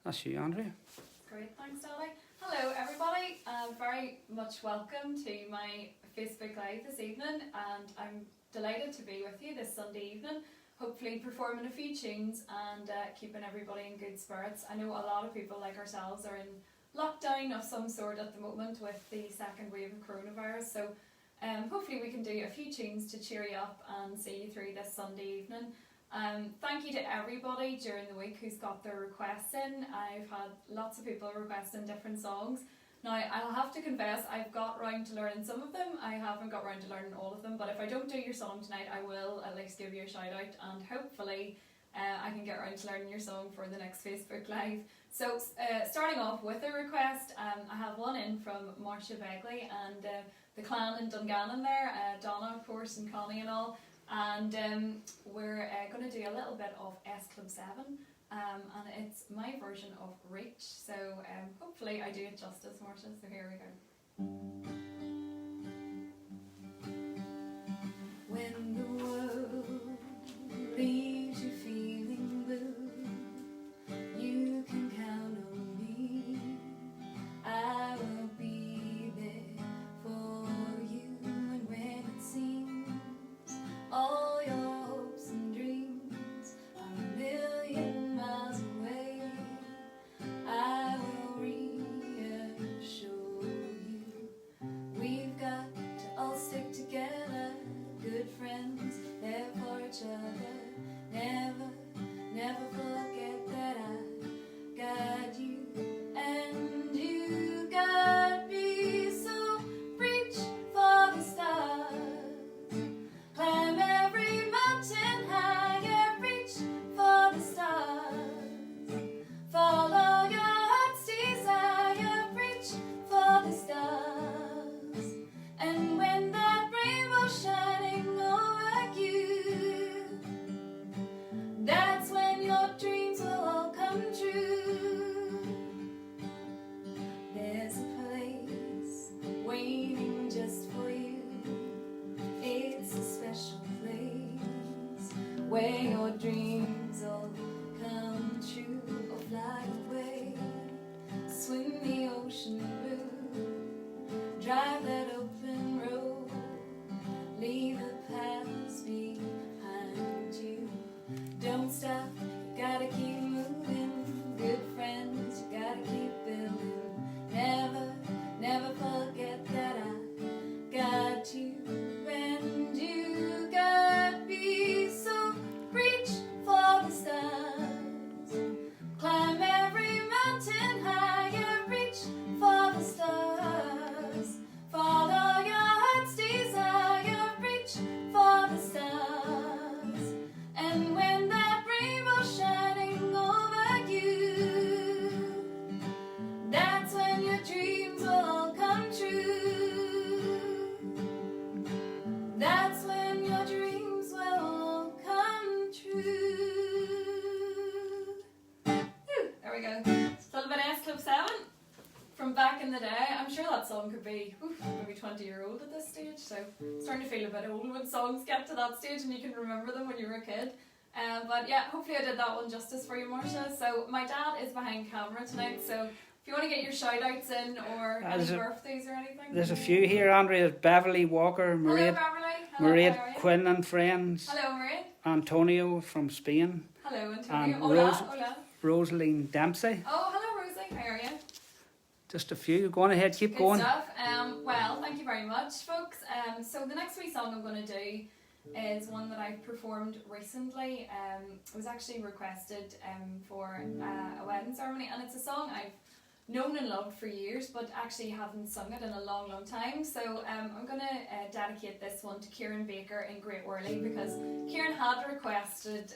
That's you, Andrea. Great, thanks, Dolly. Hello, everybody. Very much welcome to my Facebook Live this evening, and I'm delighted to be with you this Sunday evening. Hopefully, performing a few tunes and keeping everybody in good spirits. I know a lot of people like ourselves are in lockdown of some sort at the moment with the second wave of coronavirus. So, hopefully, we can do a few tunes to cheer you up and see you through this Sunday evening. Thank you to everybody during the week who's got their requests in. I've had lots of people requesting different songs. Now, I'll have to confess, I've got round to learning some of them. I haven't got round to learning all of them, but if I don't do your song tonight, I will at least give you a shout out, and hopefully I can get round to learning your song for the next Facebook Live. So, starting off with a request, I have one in from Andrea Begley and the clan in Dungannon there, Donna, of course, and Connie and all. And we're going to do a little bit of S Club 7, and it's my version of Reach, so hopefully I do it justice, Marcia, so here we go. When the world leaves you feeling blue, you can count on me. I will be there for you, and when it seems all your hopes and dreams are a million miles away, I will reassure you. We've got to all stick together, good friends, there for each other. Never, never forget that I got you, and you got me. So reach for the stars, climb every mountain high, and reach for the stars. Follow your heart's desire, reach for the stars. And when that rainbow's shining over you, that's when your dreams will all come true. There's a place waiting just for you. It's a special place where your dreams all come true. Or fly away, swim the ocean blue, drive that open road, leave the past behind you. Don't stop, you gotta keep moving, good friends, you gotta keep building. Never, never forget that I got you, and you got me. So reach for the stars, climb every mountain high, and reach for the stars. Follow your heart's desire, reach for the stars. And when that rainbow's shining over you, that's when your dreams will all come true. That's when your dreams will all come true. There we go. It's a little bit of S Club 7 from back in the day. I'm sure that song could be maybe 20-year-old at this stage, so I'm starting to feel a bit old when songs get to that stage and you can remember them when you were a kid. But yeah, hopefully I did that one justice for you, Marcia. So my dad is behind camera tonight, so if you want to get your shout outs in or any birthdays or anything. There's a few here, Andrea. Beverly Walker, Hello, Maria, Beverly. Hello, how are you? Quinn and friends. Hello, Maria. Antonio from Spain. Hello, Antonio. And Hola, hola. Rosaline Dempsey. Oh, hello, Rosie. How are you? Just a few. Go on ahead, keep Good going. stuff. Well, thank you very much, folks. So the next wee song I'm going to do is one that I've performed recently. It was actually requested for a wedding ceremony, and it's a song I've known and loved for years, but actually haven't sung it in a long, long time. So I'm going to dedicate this one to Kieran Baker in Great Worley, because Kieran had requested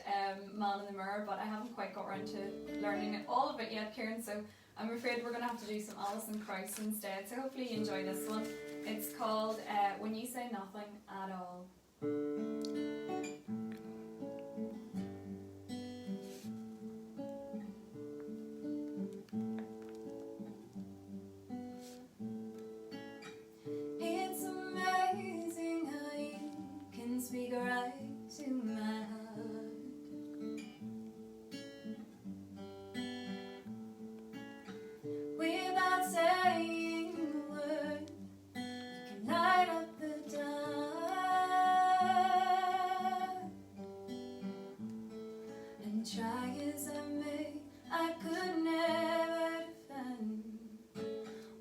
Man in the Mirror, but I haven't quite got around to learning all of it yet, Kieran, so I'm afraid we're going to have to do some Alison Krauss instead. So hopefully you enjoy this one. It's called When You Say Nothing at All. It's amazing how you can speak right to my heart. as I may, I could never defend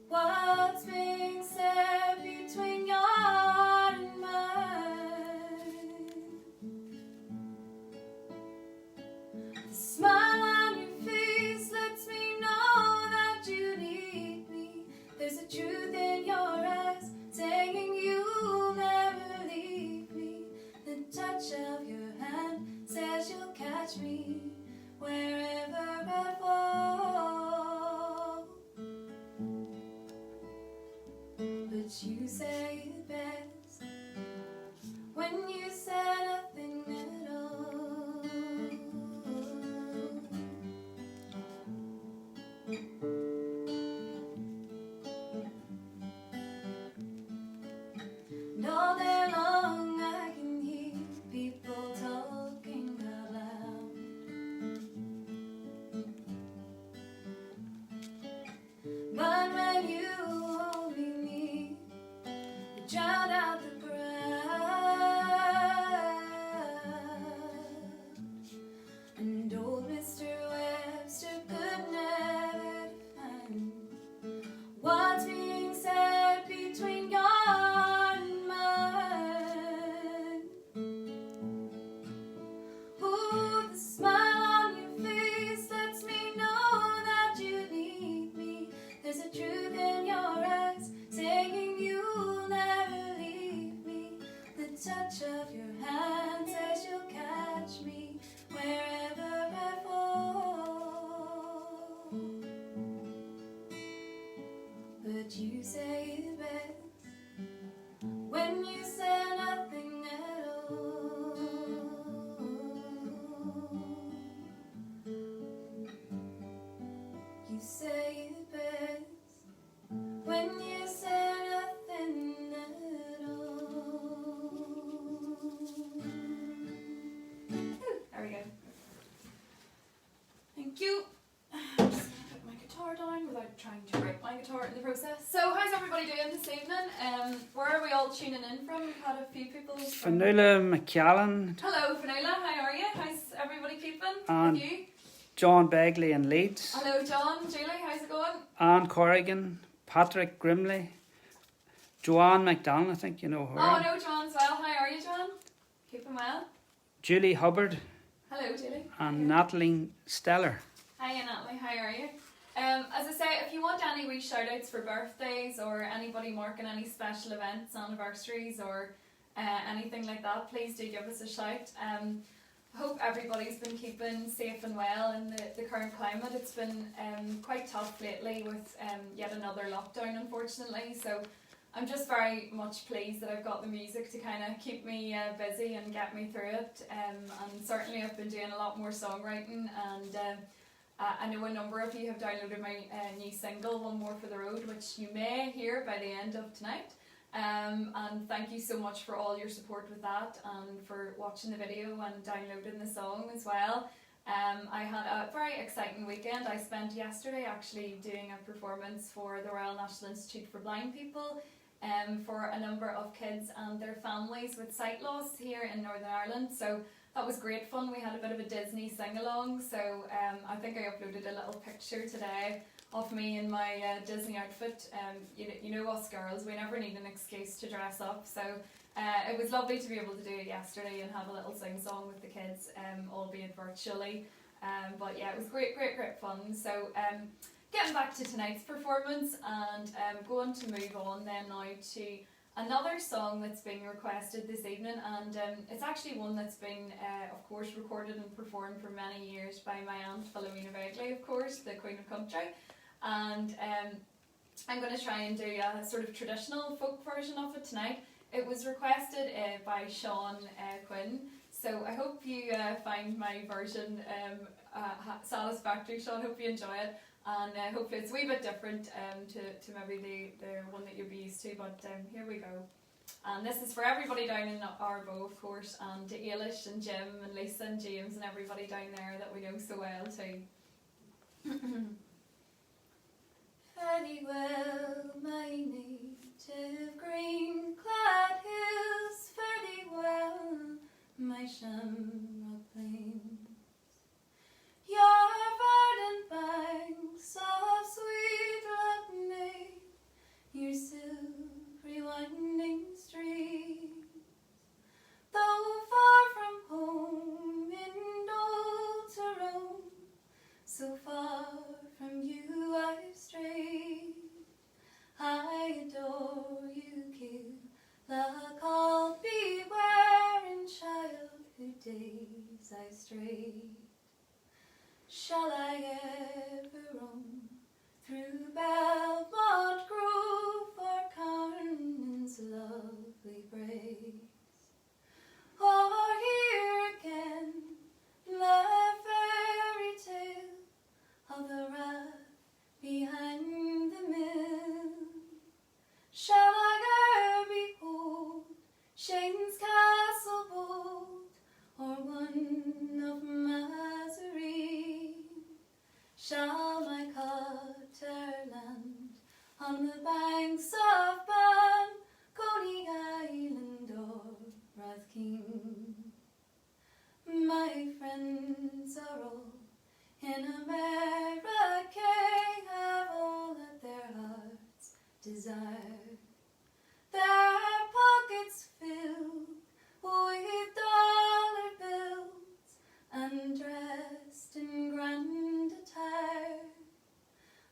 what's being said between your heart and mine. The smile on your face lets me know that you need me. There's a truth in your eyes saying you'll never leave me. The touch of your hand says you'll catch me wherever I fall. But you say it best when you say nothing at all. And all day long I can hear people talking out loud. But when you hold me near, you drown out the crowd. And old Mr. Webster could never define what's being said between your heart and mine. Ooh, the smile on your face lets me know that you need me. There's a truth in your eyes saying you'll never leave me. The touch of your hand says you'll catch me wherever I fall. But you say it best when you say nothing at all. You say it best when you say nothing at all. There we go. Thank you. I'm just gonna put my guitar down without trying to break my guitar in the process. So, how's everybody doing this evening? Where are we all tuning in from? We've had a few people. Fanula McCallan Hello, Fanula. How are you? How's everybody keeping? And With you? John Begley in Leeds, Hello, John. Julie, how's it going? Anne Corrigan, Patrick Grimley, Joanne McDonald, I think you know her, Oh, no, John's well. How are you, John? Keeping well? Julie Hubbard Hello, Julie. and Natalie Steller. Hi, Natalie. How are you? As I say, if you want any wee shout outs for birthdays or anybody marking any special events, anniversaries or anything like that, please do give us a shout. Hope everybody's been keeping safe and well in the current climate. It's been quite tough lately with yet another lockdown, unfortunately. So I'm just very much pleased that I've got the music to kind of keep me busy and get me through it. And certainly I've been doing a lot more songwriting, and I know a number of you have downloaded my new single, One More for the Road, which you may hear by the end of tonight. And thank you so much for all your support with that and for watching the video and downloading the song as well. I had a very exciting weekend. I spent yesterday actually doing a performance for the Royal National Institute for Blind People for a number of kids and their families with sight loss here in Northern Ireland. So that was great fun. We had a bit of a Disney sing-along. So I think I uploaded a little picture today of me in my Disney outfit. You know us girls, we never need an excuse to dress up. So it was lovely to be able to do it yesterday and have a little sing-song with the kids, albeit virtually. But yeah, it was great fun. So getting back to tonight's performance, and going to move on then now to another song that's been requested this evening, and it's actually one that's been of course recorded and performed for many years by my aunt Andrea Begley, of course, the Queen of Country. And I'm going to try and do a sort of traditional folk version of it tonight. It was requested by Sean Quinn, so I hope you find my version satisfactory. Sean, hope you enjoy it, and hopefully it's a wee bit different to maybe the one that you'll be used to, but here we go. And this is for everybody down in Arvo, of course, and to Ailish and Jim and Lisa and James and everybody down there that we know so well too. Fairly well, my native green-clad hills, fairly well, my shamrock plains. So far from you I've strayed. I adore you, kill the call, beware in childhood days I strayed. Shall I ever roam through Belmont Grove or Carnan's lovely braes, or hear again the fairy tale of the rath behind the mill? Shall I e'er behold Shane's castle bold, or one of Mazarine? Shall my cutter land on the banks of Ban, Coney Island or Rathkeen? My friends are all in America, have all that their hearts desire, their pockets filled with dollar bills and dressed in grand attire,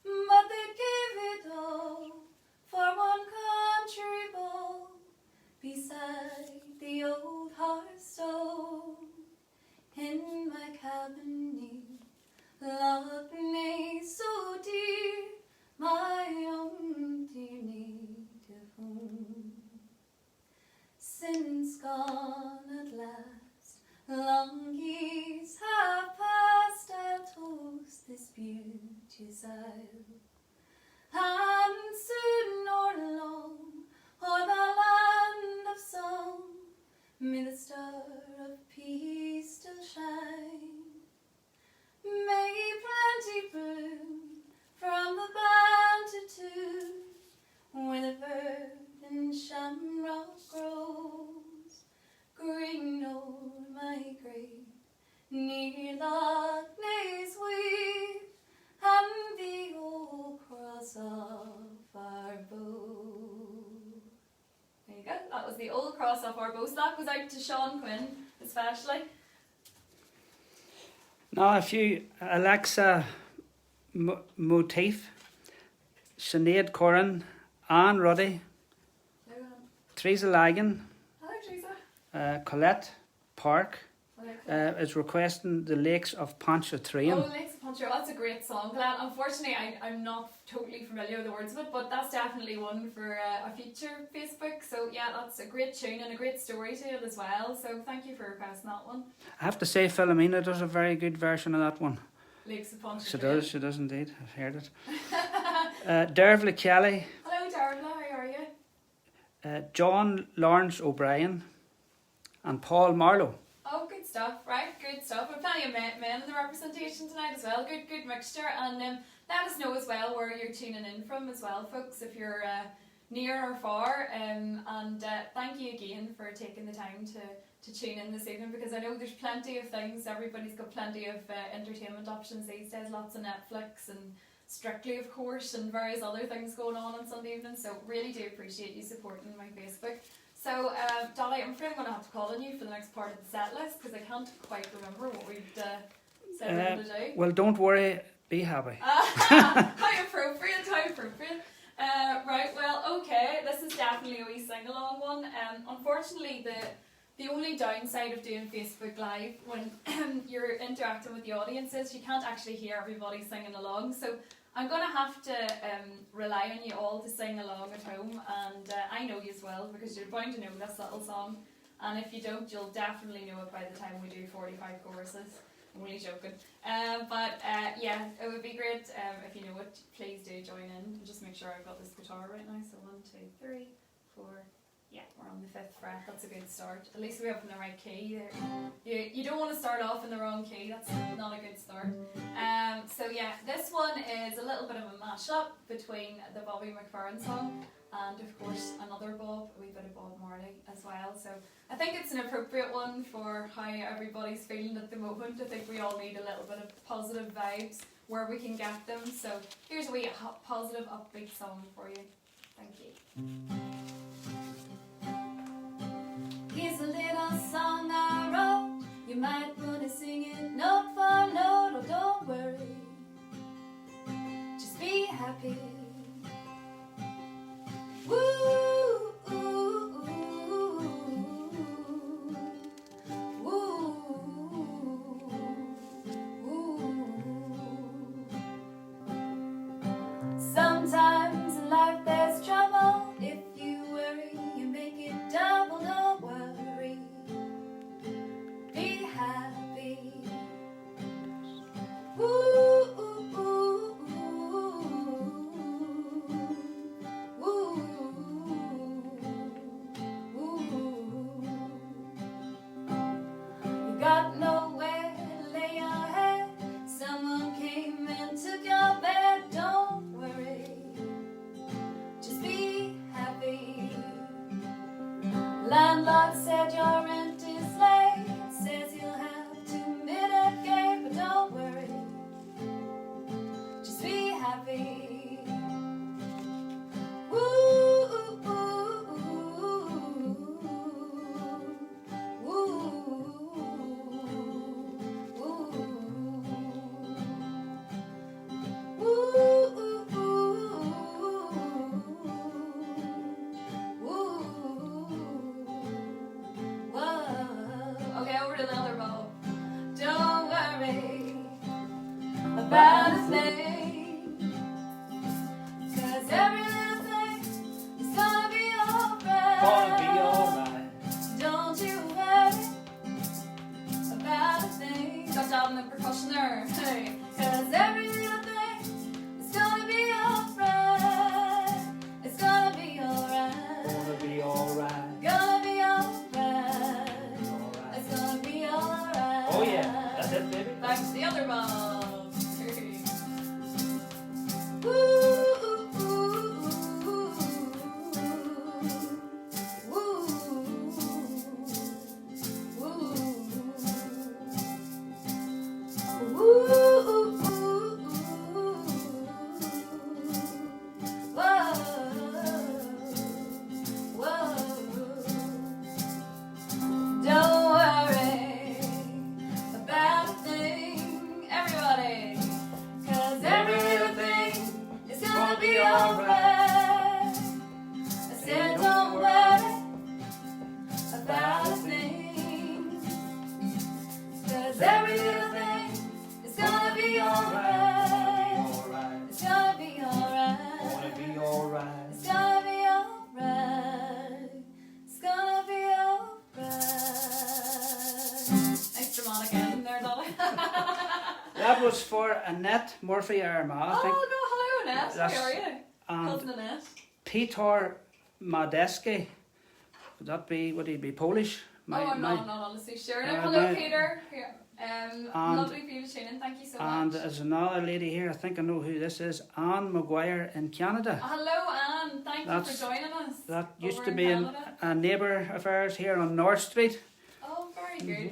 but they'd give it all for one country ball beside the old hearthstone in my cabin near Loch Ness, so dear, my own dear native home. Since gone at last, long years have passed, I'll toast this beauteous isle, and soon or long, o'er the land of song, may the star of peace still shine. May plenty bloom from the Bantu, where the verdant shamrock grows, green o'er my grave, near Loch Ness weave, and the old cross off our bow. There you go, that was the old cross off our bow. So that goes out to Sean Quinn, especially. Now, if you Alexa Motif, Sinead Corrin, Anne Ruddy, Teresa Lagan, Hello, Teresa. Colette Park Hello. is requesting The Lakes of Pontchartrain. Oh, Lakes of Pontchartrain, that's a great song, Glenn. Unfortunately, I'm not totally familiar with the words of it, but that's definitely one for a future Facebook. So yeah, that's a great tune and a great story to it as well. So thank you for requesting that one. I have to say, Philomena does a very good version of that one. Lakes of Pontchartrain. She does indeed. I've heard it. Dervla Kelly, Hello, Darla, how are you? John Lawrence O'Brien, and Paul Marlowe. Oh, good stuff, right? Good stuff. We've plenty of men in the representation tonight as well. Good mixture. And let us know as well where you're tuning in from as well, folks, if you're near or far. And thank you again for taking the time to tune in this evening, because I know there's plenty of things. Everybody's got plenty of entertainment options these days. Lots of Netflix and Strictly, of course, and various other things going on Sunday evening. So really do appreciate you supporting my Facebook. So, Dolly, I'm afraid I'm going to have to call on you for the next part of the set list, because I can't quite remember what we'd said we were going to do. Well, don't worry, be happy. How appropriate, how appropriate. Right, well, okay, this is definitely a wee sing-along one. Unfortunately, the only downside of doing Facebook Live when you're interacting with the audience is you can't actually hear everybody singing along. So I'm going to have to rely on you all to sing along at home, and I know you as well, because you're bound to know this little song, and if you don't, you'll definitely know it by the time we do 45 choruses. I'm only joking. Yeah, it would be great if you know it. Please do join in. Just make sure I've got this guitar right now. So 1, 2, 3, 4. Yeah, we're on the 5th fret. That's a good start. At least we're up in the right key. You don't want to start off in the wrong key. That's not a good start. So yeah, this one is a little bit of a mashup between the Bobby McFerrin song and, of course, another Bob, a wee bit of Bob Marley as well. So I think it's an appropriate one for how everybody's feeling at the moment. I think we all need a little bit of positive vibes where we can get them. So here's a wee positive, upbeat song for you. Thank you. Here's a little song I wrote. You might want to sing it note for note, or don't worry, happy. Woo, ooh, ooh, ooh, ooh. Sometimes in life there's trouble. If you worry, you make it double. Don't worry, be happy. Woo, ooh, ooh, ooh, ooh, ooh. You got nowhere to lay your head. Someone came and took your bed. Don't worry, just be happy. Landlord said your rent is late. Says you'll have to mitigate, but don't worry, just be happy. Woo, ooh, ooh, ooh, ooh, whoa. Okay, over to the other bow. Don't worry about a thing, 'cause every little thing is gonna be alright. Gonna be alright. Don't you worry about a thing. Got down the percussion there. Hey. 'Cause every little thing is gonna be alright. It's gonna be alright. Gonna be alright. Gonna be alright. Alright. It's gonna be alright. Oh yeah, that's it, baby. Back to the other ball. Woo, ooh, ooh, ooh, ooh, ooh, whoa, whoa. Don't worry about a thing, everybody, 'cause every little thing is gonna be alright. I said don't worry about a thing, 'cause every little thing is gonna be alright. Alright. It's gonna be alright. Gonna be alright. It's gonna be alright. It's gonna be alright. Nice dramatic ending there, Dolly. That was for Annette Murphy Armagh, I think. Oh, no, hello, Annette. That's- How are you? And Cousin Annette. Peter Madeski. Would he be Polish? I'm not honestly sure. Uh, Hello, my- Peter. Here. Lovely for you to tune in. Thank you so And much. there's another lady here, I think I know who this is, Anne Maguire in Canada. Hello, Anne. Thank That's- you for joining us. That used over to in be Canada. a neighbour of ours here on North Street. Oh, very good.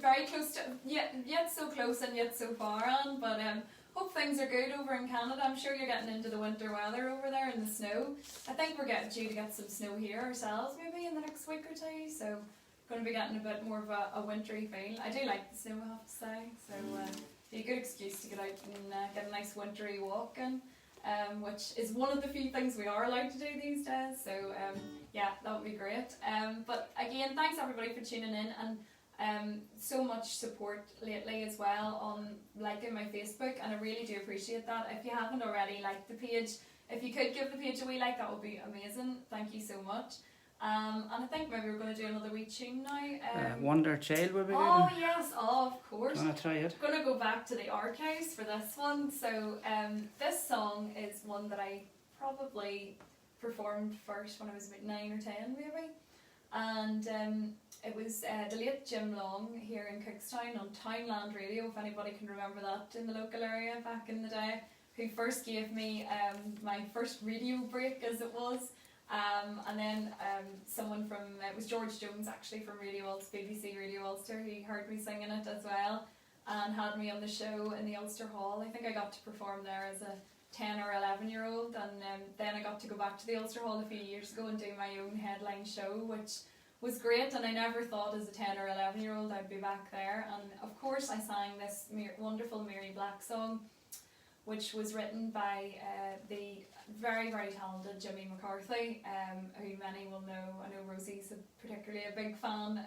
Very close to, yet so close and yet so far, Anne. But hope things are good over in Canada. I'm sure you're getting into the winter weather over there in the snow. I think we're due to get some snow here ourselves maybe in the next week or two. So going to be getting a bit more of a wintry feel. I do like the snow, I have to say. So be a good excuse to get out and get a nice wintry walk in. Which is one of the few things we are allowed to do these days. So yeah, that would be great. But again, thanks everybody for tuning in, and so much support lately as well on liking my Facebook, and I really do appreciate that. If you haven't already liked the page, if you could give the page a wee like, that would be amazing. Thank you so much. And I think maybe we're going to do another wee tune now. Wonder Child would be good. Oh yes, of course. Want to try it? I'm going to go back to the archives for this one. So this song is one that I probably performed first when I was about 9 or 10 maybe. And it was the late Jim Long here in Cookstown on Townland Radio, if anybody can remember that in the local area back in the day, who first gave me my first radio break as it was. And then someone from, it was George Jones actually from Radio Ulster, BBC Radio Ulster, he heard me singing it as well and had me on the show in the Ulster Hall. I think I got to perform there as a 10 or 11 year old, and then I got to go back to the Ulster Hall a few years ago and do my own headline show, which was great, and I never thought as a 10 or 11 year old I'd be back there. And of course I sang this wonderful Mary Black song, which was written by the very, very talented Jimmy McCarthy, who many will know. I know Rosie's particularly a big fan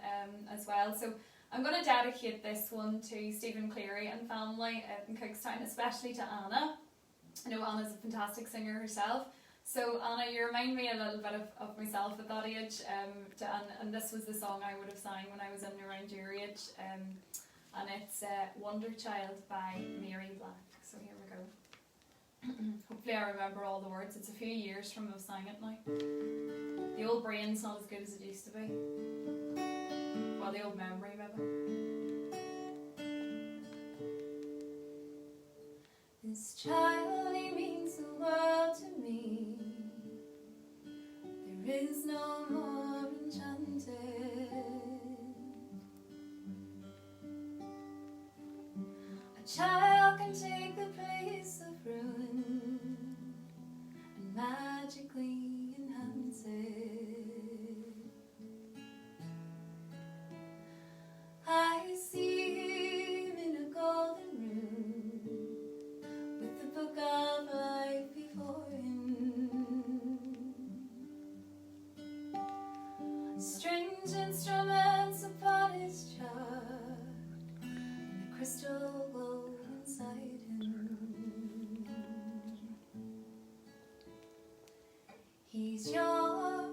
as well. So I'm going to dedicate this one to Stephen Cleary and family in Cookstown, especially to Anna. I know Anna's a fantastic singer herself. So Anna, you remind me a little bit of myself at that age, and this was the song I would have sang when I was in around your age, and it's Wonder Child by Mary Black. So here we go. Hopefully I remember all the words. It's a few years from I've sang it now. The old brain's not as good as it used to be. Well, the old memory maybe. This child, he means the world to me. There is no more enchanted. A child can take the place of ruin and magically enhance it. I see him in a golden room with the book of life before him. Strange instruments upon his chart, and the crystal glow inside him. He's your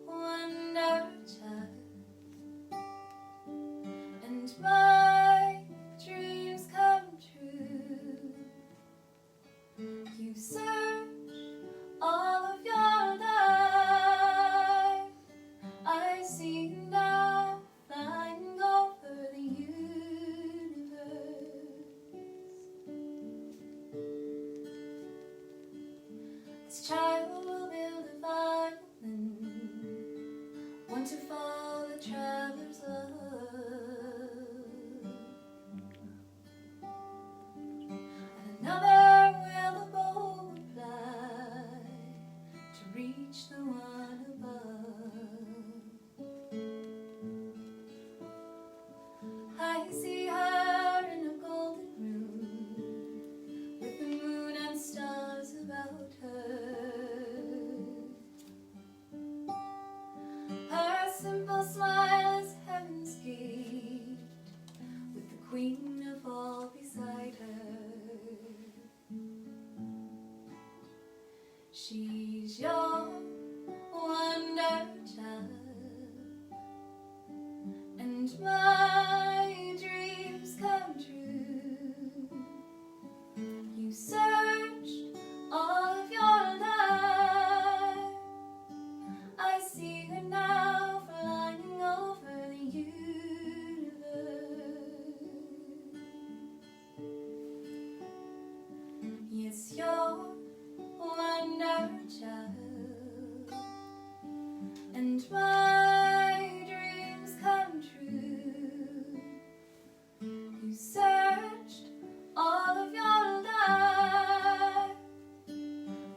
wonder child, and my dreams come true. You search all of your life. I see you now flying over the universe. This child will build a violin, one to follow the traveler's love, and another will the bow apply to reach the one above. I see her in a golden room with the moon and stars about her. Her simple smile is heaven's gate, with the queen of all beside her. She's your wonder child, and my dreams come true. You searched all of your life. I see her now flying over the universe. Yes, you're wonder child, and my dreams come true. You searched all of your life.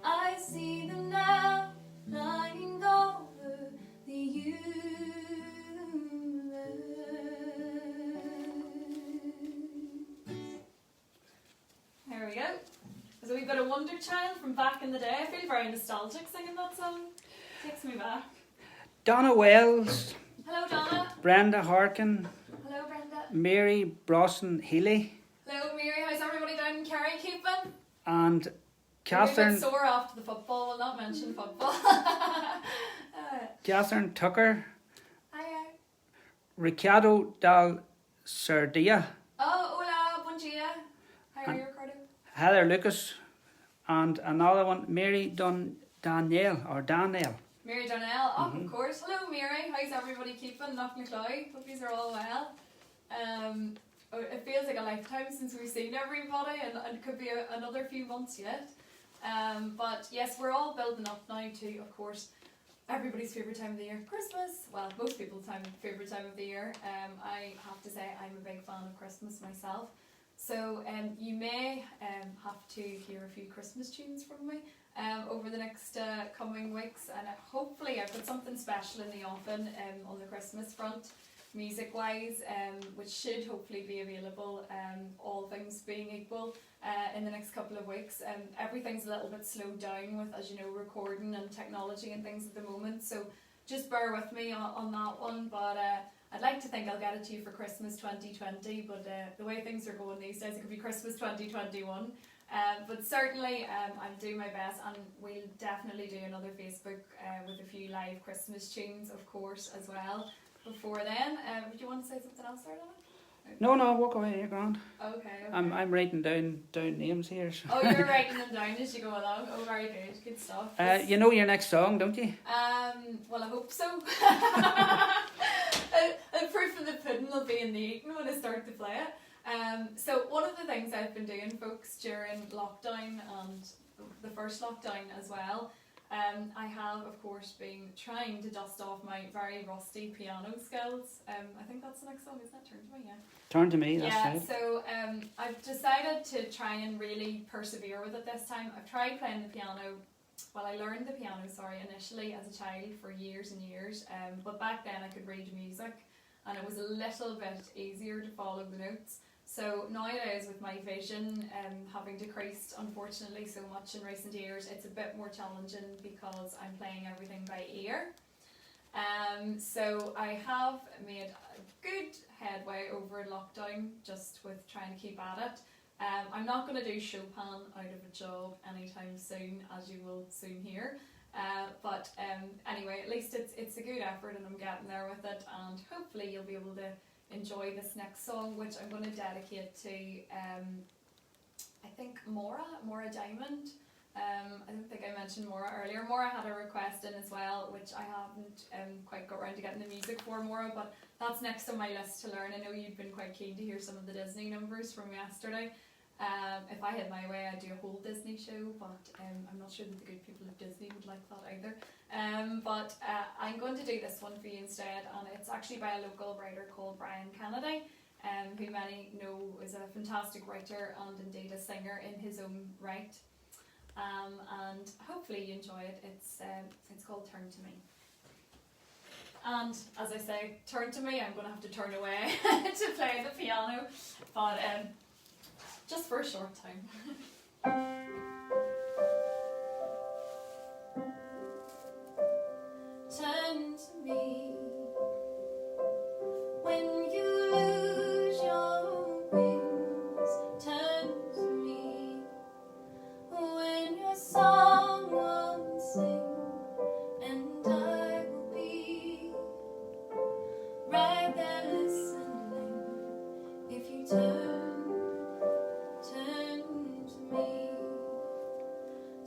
I see them now flying over the universe. There we go. There's a wee bit of Wonder Child from back in the day. I feel very nostalgic singing that song. Takes me back. Donna Wells, Hello, Donna. Brenda Harkin, Hello, Brenda. Mary Brosnan Healy, Hello, Mary. How's everybody down in Kerry keeping? and We're a Catherine bit sore after the football. We'll not mention football. Catherine Tucker, Hi. Riccardo Dal Sardia, Oh, hola, bom dia. How are you, Ricardo? Heather Lucas, and another one, Mary Danielle. Mary Darnell, of course. Hello, Mary. How's everybody keeping? Knock your cloud. Hope you are all well. It feels like a lifetime since we've seen everybody, and it could be another few months yet. But yes, we're all building up now to, of course, everybody's favourite time of the year, Christmas. Well, most people's favourite time of the year. I have to say I'm a big fan of Christmas myself. So you may have to hear a few Christmas tunes from me over the next coming weeks, and hopefully I've got something special in the oven on the Christmas front. music-wise, which should hopefully be available, all things being equal, in the next couple of weeks. Everything's a little bit slowed down with, as you know, recording and technology and things at the moment, so just bear with me on that one, but I'd like to think I'll get it to you for Christmas 2020, but the way things are going these days, it could be Christmas 2021. But certainly I'll do my best, and we'll definitely do another Facebook with a few live Christmas tunes, of course, as well before then. Would you want to say something else there, Dylan? No, walk away, you're grand. Okay. I'm writing down names here. So. Oh, you're writing them down as you go along. Oh, very good stuff. You know your next song, don't you? Well, I hope so. The proof of the pudding will be in the eating when I start to play it. So one of the things I've been doing, folks, during lockdown and the first lockdown as well, I have, of course, been trying to dust off my very rusty piano skills. I think that's the next song, isn't it? Turn to me, yeah. Turn to me, that's yeah, right. So I've decided to try and really persevere with it this time. I've tried playing the piano. Well, I learned the piano, initially as a child for years and years. But back then I could read music, and it was a little bit easier to follow the notes. So nowadays, with my vision having decreased unfortunately so much in recent years, it's a bit more challenging because I'm playing everything by ear. So I have made a good headway over lockdown just with trying to keep at it. I'm not going to do Chopin out of a job anytime soon, as you will soon hear. But anyway, at least it's a good effort, and I'm getting there with it, and hopefully you'll be able to enjoy this next song, which I'm going to dedicate to I think Maura Diamond. I don't think I mentioned Maura earlier. Maura had a request in as well, which I haven't quite got around to getting the music for, Maura, but that's next on my list to learn. I know you've been quite keen to hear some of the Disney numbers from yesterday. If I had my way, I'd do a whole Disney show, but I'm not sure that the good people of Disney would like that either. But I'm going to do this one for you instead, and it's actually by a local writer called Brian Kennedy, who many know is a fantastic writer and indeed a singer in his own right. And hopefully you enjoy it. It's called Turn to Me. And as I say, turn to me, I'm going to have to turn away to play the piano, but just for a short time. Turn to me when you lose your wings. Turn to me when your song won't sing, and I will be right there listening. If you turn to me,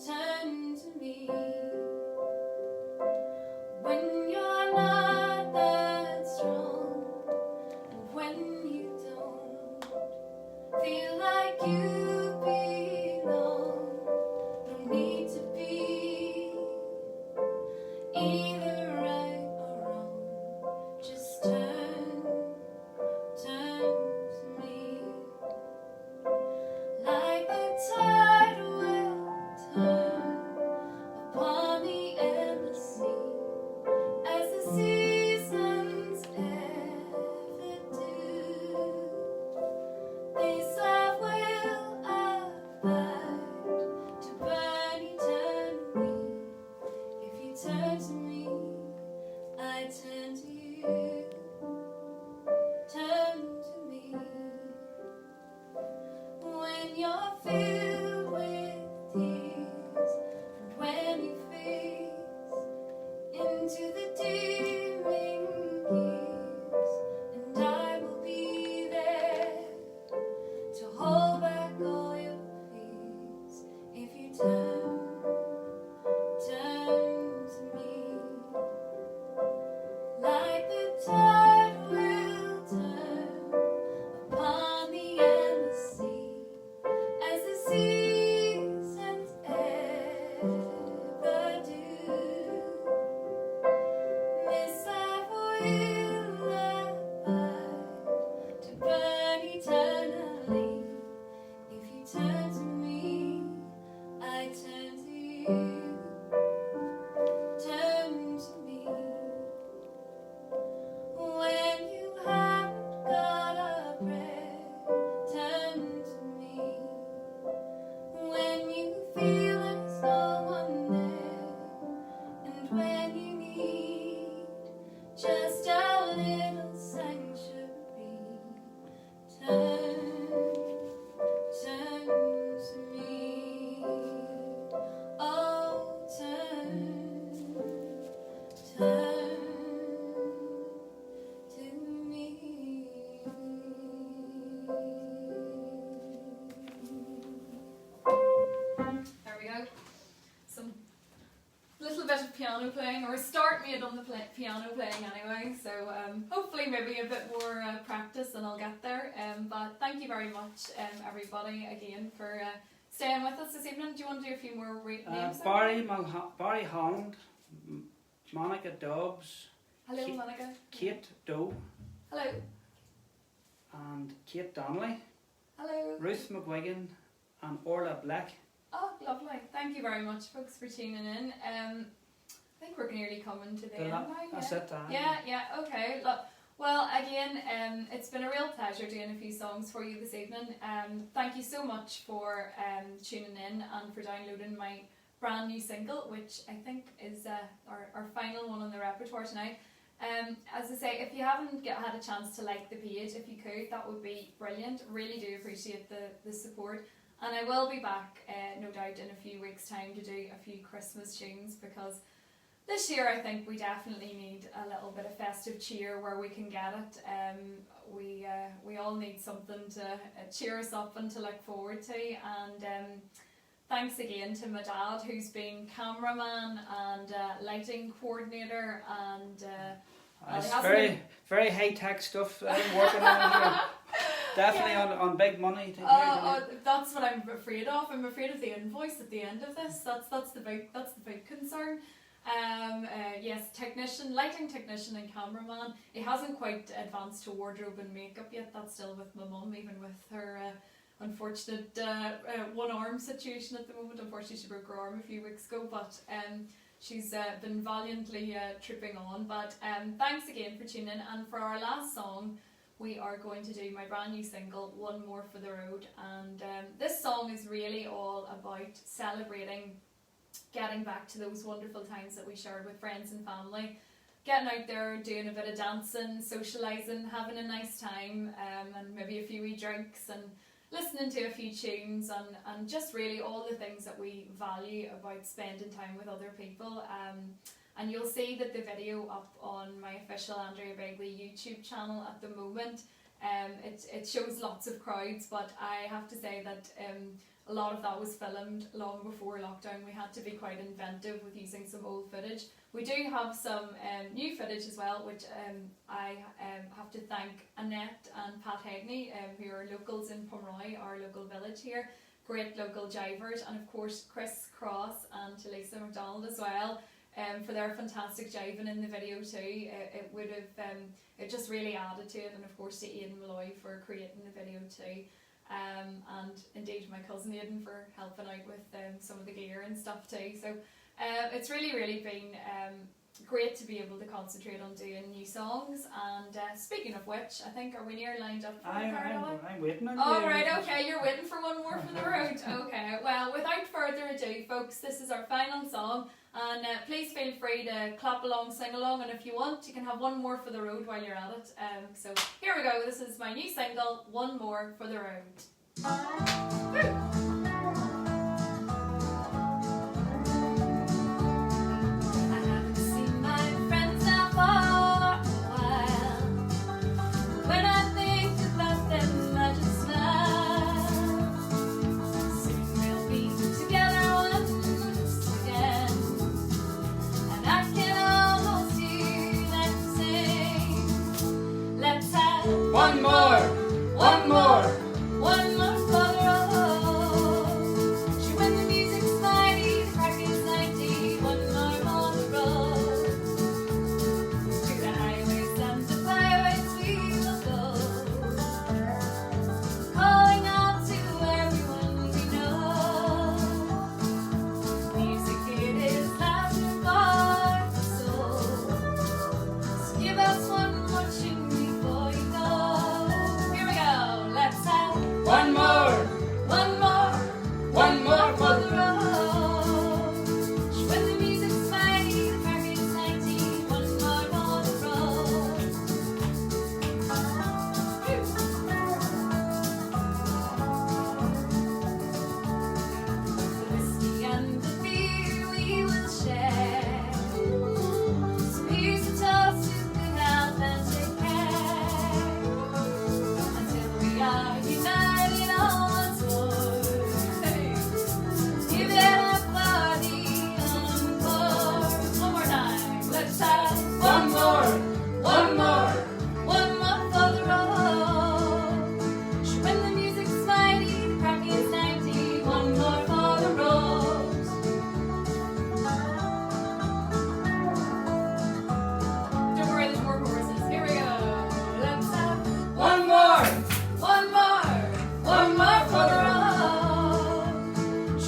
turn to me. When you're not that strong, and when you don't feel like you belong, no need to be either right or wrong. Just turn to me. Like the tide will turn upon the endless sea, as the seasons ever do. This love will abide to burn eternally. If you turn to me, I turn to you. Turn to me when you're filled with tears, and when you face into the dimming years, and I will be there to hold back all your fears. piano playing, or start me on the piano playing anyway. So hopefully maybe a bit more practice and I'll get there. But thank you very much, everybody, again for staying with us this evening. Do you want to do a few more names? Barry Holland, Monica Dobbs. Hello, Monica. Kate Doe. Hello. And Kate Donnelly. Hello. Ruth McGuigan and Orla Black. Oh, lovely. Thank you very much, folks, for tuning in. I think we're nearly coming to the end now. That's it. Yeah, okay. Look, well, again, it's been a real pleasure doing a few songs for you this evening. Thank you so much for tuning in and for downloading my brand new single, which I think is our final one on the repertoire tonight. As I say, if you haven't had a chance to like the page, if you could, that would be brilliant. Really do appreciate the support. And I will be back, no doubt, in a few weeks' time to do a few Christmas tunes, because this year I think we definitely need a little bit of festive cheer where we can get it. We all need something to cheer us up and to look forward to. And thanks again to my dad, who's been cameraman and lighting coordinator, and it's very high tech stuff that I'm working on here. Definitely on big money. That's what I'm afraid of. I'm afraid of the invoice at the end of this. That's the big concern. Yes, lighting technician and cameraman. It hasn't quite advanced to wardrobe and makeup yet. That's still with my mum, even with her unfortunate one arm situation at the moment. Unfortunately, she broke her arm a few weeks ago, but she's been valiantly tripping on. But thanks again for tuning in. And for our last song, we are going to do my brand new single, One More for the Road. And this song is really all about celebrating getting back to those wonderful times that we shared with friends and family. Getting out there, doing a bit of dancing, socialising, having a nice time, and maybe a few wee drinks, and listening to a few tunes, and just really all the things that we value about spending time with other people. And you'll see that the video up on my official Andrea Begley YouTube channel at the moment. It shows lots of crowds, but I have to say that a lot of that was filmed long before lockdown. We had to be quite inventive with using some old footage. We do have some new footage as well, which I have to thank Annette and Pat Hegney, who are locals in Pomeroy, our local village here. Great local jivers, and of course Chris Cross and Talisa McDonald as well. For their fantastic jiving in the video too. It would have it just really added to it, and of course to Aidan Malloy for creating the video too, and indeed my cousin Aidan for helping out with some of the gear and stuff too. So it's really been great to be able to concentrate on doing new songs. And speaking of which, I think, are we near lined up for I'm waiting on you. Oh right, okay, you're waiting for One More for the Road. Okay, well, without further ado, folks, this is our final song. And please feel free to clap along, sing along, and if you want, you can have one more for the road while you're at it. So here we go. This is my new single, One More for the Road. Woo! One more for the road.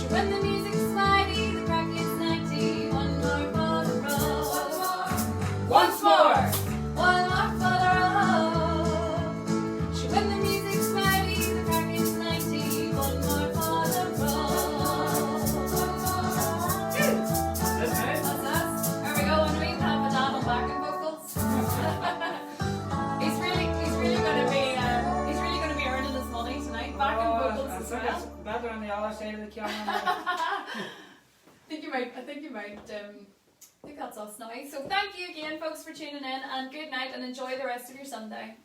When the music's mighty, the crack is 90. One more for the road. Once more. One more for the road. She when the music's mighty, the crack is 90. One more for the road. That's it. That's us. There we go. And we even have a dad on backing vocals. He's really going to be earning his money tonight. Backing vocals I as think well. it's better on the other side of the camera. I think you might. I think that's us now. So thank you again, folks, for tuning in, and good night, and enjoy the rest of your Sunday.